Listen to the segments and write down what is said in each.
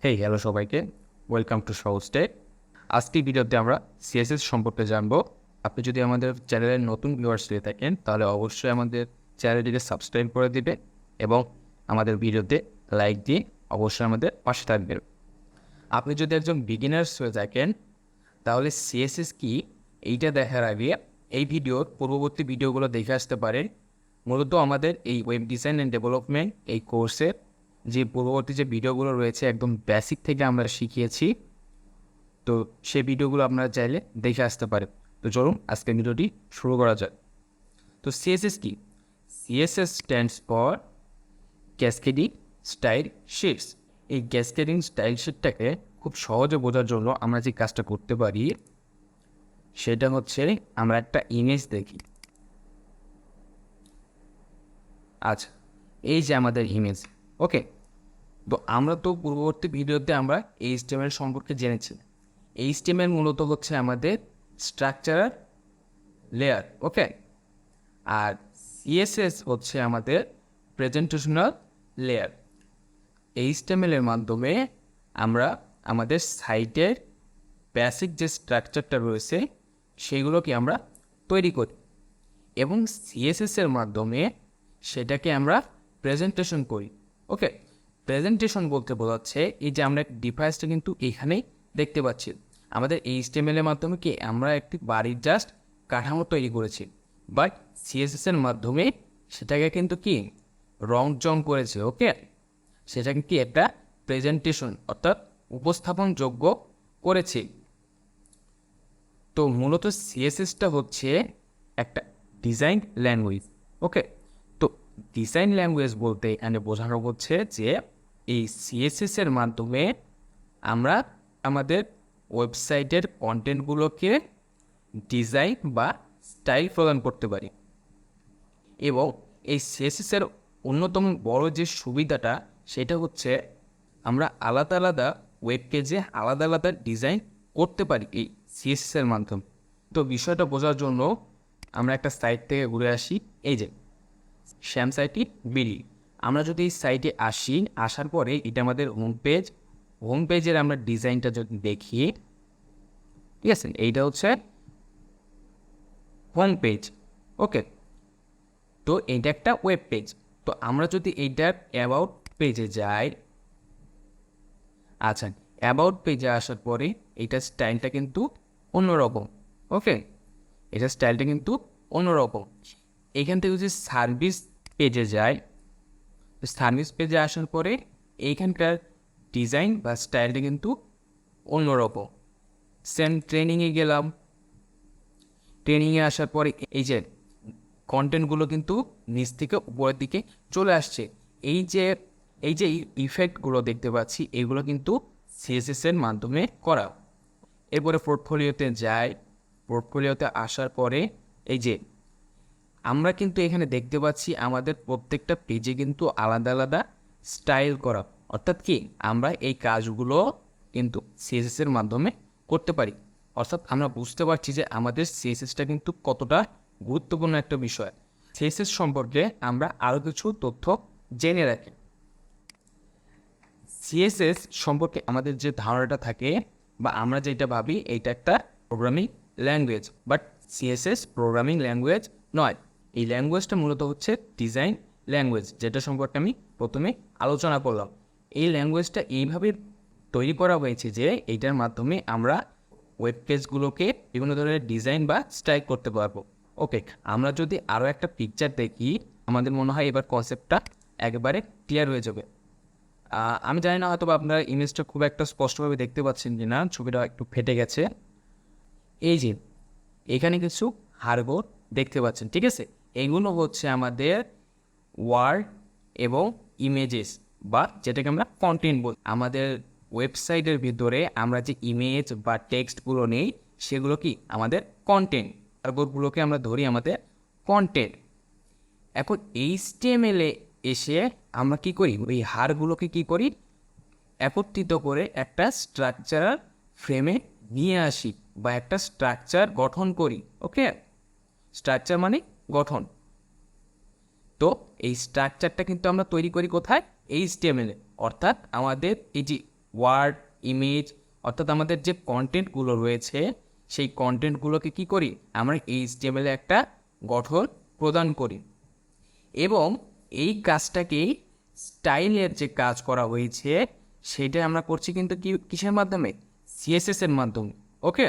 Hello সবাইকে, welcome to সহজ take. আজকের ভিডিওতে আমরা সিএসএস সম্পর্কে জানবো। আপনি যদি আমাদের চ্যানেলের নতুন ভিউয়ার্স হয়ে থাকেন তাহলে অবশ্যই আমাদের চ্যানেলটিকে সাবস্ক্রাইব করে দিবেন এবং আমাদের ভিডিওতে লাইক দিয়ে অবশ্যই আমাদের পাশে থাকবেন। আপনি যদি একজন বিগিনার্স হয়ে থাকেন তাহলে সিএসএস কি এইটা দেখার আগে এই ভিডিওর পূর্ববর্তী ভিডিওগুলো দেখে আসতে পারেন। মূলত আমাদের এই ওয়েব ডিজাইন অ্যান্ড ডেভেলপমেন্ট এই কোর্সের যে পূর্ববর্তী যে ভিডিওগুলো রয়েছে একদম বেসিক থেকে আমরা শিখিয়েছি, তো সেই ভিডিওগুলো আপনারা চাইলে দেখে আসতে পারেন। তো চলুন আজকের ভিডিওটি শুরু করা যাক। তো সিএসএস কি? CSS stands for cascading style shits. এই ক্যাসকেডিং স্টাইল শিটটাকে খুব সহজে বোঝার জন্য আমরা যে কাজটা করতে পারি সেটা হচ্ছে আমরা একটা ইমেজ দেখি। আচ্ছা, এই যে আমাদের ইমেজ, ওকে। তো আমরা তো পূর্ববর্তী ভিডিওতে আমরা এইচটিএমএল সম্পর্কে জেনেছি। এইচটিএমএল মূলত হচ্ছে আমাদের স্ট্রাকচারাল লেয়ার, ওকে। আর সিএসএস হচ্ছে আমাদের প্রেজেন্টেশনাল লেয়ার। এইচটিএমএলের মাধ্যমে আমরা আমাদের সাইটের বেসিক যে স্ট্রাকচারটা রয়েছে সেগুলোকে আমরা তৈরি করি এবং সিএসএসের মাধ্যমে সেটাকে আমরা প্রেজেন্টেশন করি, ওকে। প্রেজেন্টেশন বলতে বোঝাচ্ছে এই যে আমরা ডিভাইসটা কিন্তু এখানেই দেখতে পাচ্ছি। আমাদের এইচটিএমএল এর মাধ্যমে কি আমরা একটি বাড়ির জাস্ট কাঠামো তৈরি করেছি, বাট সিএসএস এর মাধ্যমে সেটাকে কিন্তু কি রং চং করেছে, ওকে। সেটাকে কি একটা প্রেজেন্টেশন অর্থাৎ উপস্থাপনযোগ্য করেছে। তো মূলত সিএসএসটা হচ্ছে একটা ডিজাইন ল্যাঙ্গুয়েজ, ওকে। তো ডিজাইন ল্যাঙ্গুয়েজ বলতে এখানে বোঝানো হচ্ছে যে এই সিএসএস এর মাধ্যমে আমরা আমাদের ওয়েবসাইটের কন্টেন্টগুলোকে ডিজাইন বা স্টাইল প্রদান করতে পারি। এবং এই সিএসএস এর অন্যতম বড় যে সুবিধাটা সেটা হচ্ছে আমরা আলাদা আলাদা ওয়েব পেজে আলাদা আলাদা ডিজাইন করতে পারি এই সিএসএস এর মাধ্যমে। তো বিষয়টা বোঝার জন্য আমরা একটা সাইট থেকে ঘুরে আসি, এই যে শ্যাম সাইটটি বিলি। আমরা যদি এই সাইটে আসি, আসার পরে এটা আমাদের হোম পেজের আমরা ডিজাইনটা যদি দেখি, ঠিক আছে, এইটা হচ্ছে হোম পেজ, ওকে। তো এইটা একটা ওয়েব পেজ। তো আমরা যদি এইটার অ্যাবাউট পেজে যাই, আচ্ছা, অ্যাবাউট পেজে আসার পরে এইটার স্টাইলটা কিন্তু অন্যরকম, ওকে। এটার স্টাইলটা কিন্তু অন্যরকম। এখান থেকে যদি সার্ভিস পেজে যায়, সার্ভিস পেজে আসার পরে এইখানকার ডিজাইন বা স্টাইলটা কিন্তু অন্যরকম। সেম ট্রেনিংয়ে গেলাম, ট্রেনিংয়ে আসার পরে এই যে কন্টেন্টগুলো কিন্তু নিচ থেকে উপরের দিকে চলে আসছে। এই যে ইফেক্টগুলো দেখতে পাচ্ছি এগুলো কিন্তু সিএসএস এর মাধ্যমে করা। এরপরে পোর্টফোলিওতে যাই, পোর্টফোলিওতে আসার পরে এই যে আমরা কিন্তু এখানে দেখতে পাচ্ছি আমাদের প্রত্যেকটা পেজে কিন্তু আলাদা আলাদা স্টাইল করা, অর্থাৎ কি আমরা এই কাজগুলো কিন্তু সিএসএস এর মাধ্যমে করতে পারি। অর্থাৎ আমরা বুঝতে পারছি যে আমাদের সিএসএসটা কিন্তু কতটা গুরুত্বপূর্ণ একটা বিষয়। সিএসএস সম্পর্কে আমরা আরও কিছু তথ্য জেনে রাখি। সিএসএস সম্পর্কে আমাদের যে ধারণাটা থাকে বা আমরা যেটা ভাবি এইটা একটা programming language, but CSS programming language নয়। এই ল্যাঙ্গুয়েজটা মূলত হচ্ছে ডিজাইন ল্যাঙ্গুয়েজ, যেটা সম্পর্কে আমি প্রথমে আলোচনা করলাম। এই ল্যাঙ্গুয়েজটা এইভাবে তৈরি করা হয়েছে যে এইটার মাধ্যমে আমরা ওয়েব পেজগুলোকে বিভিন্ন ধরনের ডিজাইন বা স্টাইল করতে পারবো, ওকে। আমরা যদি আরও একটা পিকচার দেখি আমাদের মনে হয় এবার কনসেপ্টটা একেবারে ক্লিয়ার হয়ে যাবে। আমি জানি না হয়তো আপনারা ইমেজটা খুব একটা স্পষ্টভাবে দেখতে পাচ্ছেন কি না, ছবিটা একটু ফেটে গেছে। এই যে এখানে কিছু হাড়গোড় দেখতে পাচ্ছেন, ঠিক আছে। এইগুলো হচ্ছে আমাদের ওয়ার্ড এবং ইমেজেস বা যেটাকে আমরা কন্টেন্ট বলি। আমাদের ওয়েবসাইটের ভিতরে আমরা যে ইমেজ বা টেক্সটগুলো নেই সেগুলো কি আমাদের কন্টেন্ট, হাড়গোড়গুলোকে আমরা ধরি আমাদের কন্টেন্ট। এখন এইচটিএমএলে এসে আমরা কি করি, ওই হাড়গুলোকে কি করি একত্রিত করে একটা স্ট্রাকচারাল ফ্রেমে নিয়ে আসি বা একটা স্ট্রাকচার গঠন করি, ওকে। স্ট্রাকচার মানে গঠন। তো এই স্ট্রাকচারটা কিন্তু আমরা তৈরি করি কোথায়, এইচটিএমএলে। অর্থাৎ আমাদের এই যে ওয়ার্ড, ইমেজ, অর্থাৎ আমাদের যে কন্টেন্টগুলো রয়েছে সেই কন্টেন্টগুলোকে কী করি, আমরা এইচটিএমএল একটা গঠন প্রদান করি। এবং এই কাজটাকেই স্টাইলের যে কাজ করা হয়েছে সেটা আমরা করছি কিন্তু কিসের মাধ্যমে, সিএসএসের মাধ্যমে। ওকে,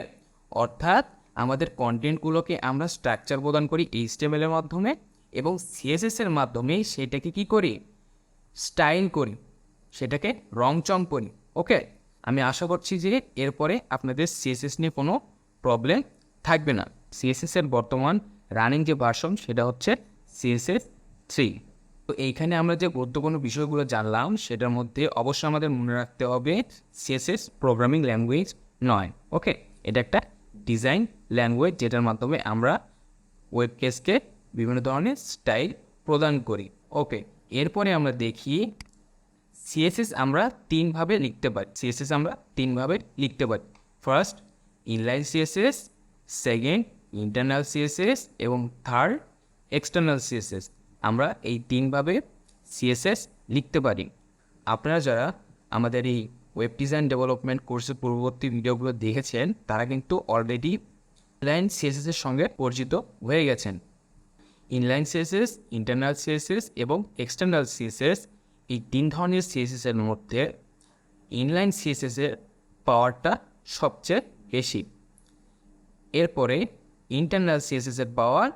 অর্থাৎ আমাদের কন্টেন্টগুলোকে আমরা স্ট্রাকচার প্রদান করি এইচটিএমএলের মাধ্যমে এবং সিএসএসের মাধ্যমে সেটাকে কি করি, স্টাইল করি, সেটাকে রংচং করি। ওকে, আমি আশা করছি যে এরপরে আপনাদের সিএসএস নিয়ে কোনো প্রবলেম থাকবে না। সিএসএসের বর্তমান রানিং যে ভার্সন সেটা হচ্ছে CSS 3। তো এইখানে আমরা যে গুরুত্বপূর্ণ বিষয়গুলো জানলাম সেটার মধ্যে অবশ্যই আমাদের মনে রাখতে হবে CSS প্রোগ্রামিং ল্যাঙ্গুয়েজ নয়। ওকে, এটা একটা ডিজাইন ল্যাঙ্গুয়েজ যেটার মাধ্যমে আমরা ওয়েব পেজকে বিভিন্ন ধরনের স্টাইল প্রদান করি। ওকে, এরপরে আমরা দেখি সিএসএস আমরা তিনভাবে লিখতে পারি। First inline CSS, second internal CSS এবং থার্ড এক্সটার্নাল সিএসএস। আমরা এই তিনভাবে সিএসএস লিখতে পারি। আপনারা যারা আমাদের এই ওয়েব ডিজাইন ডেভেলপমেন্ট কোর্সের পূর্ববর্তী ভিডিওগুলো দেখেছেন তারা কিন্তু অলরেডি ইনলাইন সিএসএসের সঙ্গে পরিচিত হয়ে গেছেন। ইনলাইন সিএসএস, ইন্টারনাল সিএসএস এবং এক্সটার্নাল সিএসএস, এই তিন ধরনের সিএসএসের মধ্যে ইনলাইন সিএসএসের পাওয়ারটা সবচেয়ে বেশি। এরপরে ইন্টারনাল সিএসএসের পাওয়ার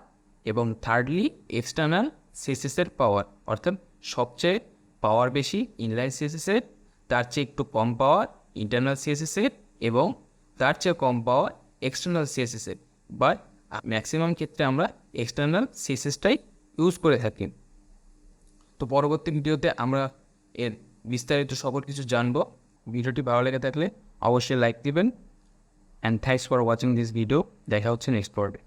এবং থার্ডলি এক্সটার্নাল সিএসএসের পাওয়ার, অর্থাৎ সবচেয়ে পাওয়ার বেশি ইনলাইন সিএসএসের, তার চেয়ে একটু কম পাওয়ার ইন্টারনাল সিএসএসের এবং তার চেয়ে কম পাওয়ার এক্সটার্নাল সিএসএসের। বাট ম্যাক্সিমাম ক্ষেত্রে আমরা এক্সটার্নাল সিএসএসটাই ইউজ করে থাকি। তো পরবর্তী ভিডিওতে আমরা এর বিস্তারিত সকল কিছু জানবো। ভিডিওটি ভালো লেগে থাকলে অবশ্যই লাইক দিবেন। And thanks for watching this video. দেখা হচ্ছে নেক্সট পর্বে।